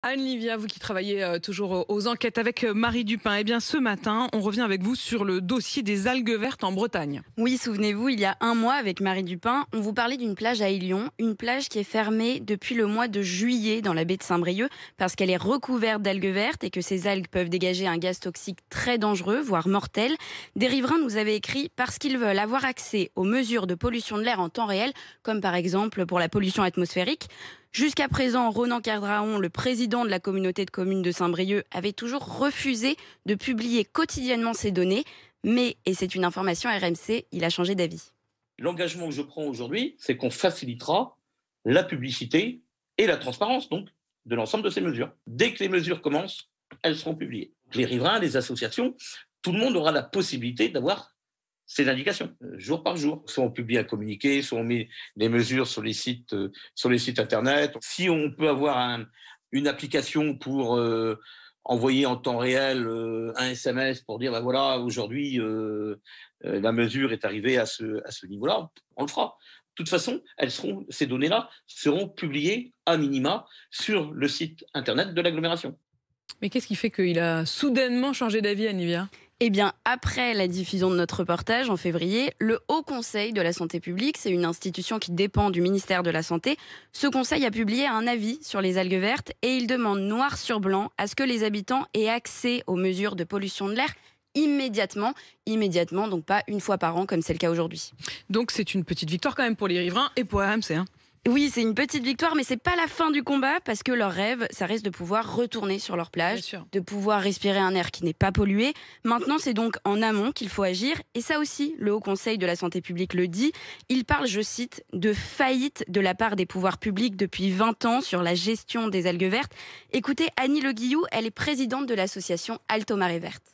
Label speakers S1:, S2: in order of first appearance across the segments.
S1: Anne Livia, vous qui travaillez toujours aux enquêtes avec Marie Dupin, eh bien ce matin, on revient avec vous sur le dossier des algues vertes en Bretagne.
S2: Oui, souvenez-vous, il y a un mois, avec Marie Dupin, on vous parlait d'une plage à Élion, une plage qui est fermée depuis le mois de juillet dans la baie de Saint-Brieuc parce qu'elle est recouverte d'algues vertes et que ces algues peuvent dégager un gaz toxique très dangereux, voire mortel. Des riverains nous avaient écrit parce qu'ils veulent avoir accès aux mesures de pollution de l'air en temps réel, comme par exemple pour la pollution atmosphérique. Jusqu'à présent, Ronan Cardraon, le président de la communauté de communes de Saint-Brieuc, avait toujours refusé de publier quotidiennement ces données. Mais, et c'est une information RMC, il a changé d'avis.
S3: L'engagement que je prends aujourd'hui, c'est qu'on facilitera la publicité et la transparence donc de l'ensemble de ces mesures. Dès que les mesures commencent, elles seront publiées. Les riverains, les associations, tout le monde aura la possibilité d'avoir ces indications, jour par jour. Soit on publie un communiqué, soit on met les mesures sur les sites internet. Si on peut avoir une application pour envoyer en temps réel un SMS pour dire voilà, aujourd'hui la mesure est arrivée à ce niveau-là, on le fera. De toute façon, ces données-là seront publiées à minima sur le site internet de l'agglomération.
S1: Mais qu'est-ce qui fait qu'il a soudainement changé d'avis, Anne Livia ?
S2: Eh bien, après la diffusion de notre reportage en février, le Haut Conseil de la Santé publique, c'est une institution qui dépend du ministère de la Santé, ce conseil a publié un avis sur les algues vertes et il demande noir sur blanc à ce que les habitants aient accès aux mesures de pollution de l'air immédiatement, donc pas une fois par an comme c'est le cas aujourd'hui.
S1: Donc c'est une petite victoire quand même pour les riverains et pour RMC.
S2: Oui, c'est une petite victoire, mais c'est pas la fin du combat parce que leur rêve, ça reste de pouvoir retourner sur leur plage, de pouvoir respirer un air qui n'est pas pollué. Maintenant, c'est donc en amont qu'il faut agir. Et ça aussi, le Haut Conseil de la Santé publique le dit. Il parle, je cite, de faillite de la part des pouvoirs publics depuis 20 ans sur la gestion des algues vertes. Écoutez, Annie Le Guillou, elle est présidente de l'association Alto Marée Verte.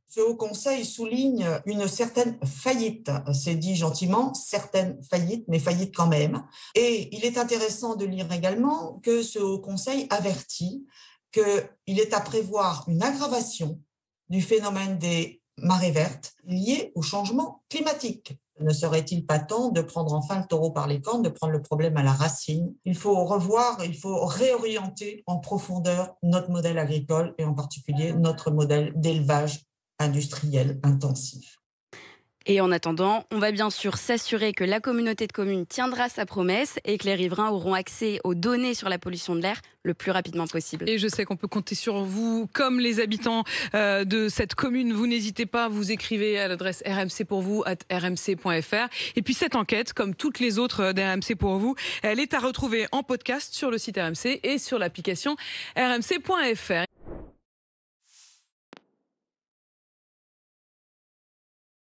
S4: Ce Haut Conseil souligne une certaine faillite, c'est dit gentiment, certaine faillite, mais faillite quand même. Et il est intéressant de lire également que ce Haut Conseil avertit qu'il est à prévoir une aggravation du phénomène des marées vertes liées au changement climatique. Ne serait-il pas temps de prendre enfin le taureau par les cornes, de prendre le problème à la racine ? Il faut réorienter en profondeur notre modèle agricole et en particulier notre modèle d'élevage industriel intensif.
S2: Et en attendant, on va bien sûr s'assurer que la communauté de communes tiendra sa promesse et que les riverains auront accès aux données sur la pollution de l'air le plus rapidement possible.
S1: Et je sais qu'on peut compter sur vous, comme les habitants de cette commune. Vous n'hésitez pas, vous écrivez à l'adresse rmc.pour-vous@rmc.fr. Et puis cette enquête, comme toutes les autres d'RMC pour vous, elle est à retrouver en podcast sur le site RMC et sur l'application rmc.fr.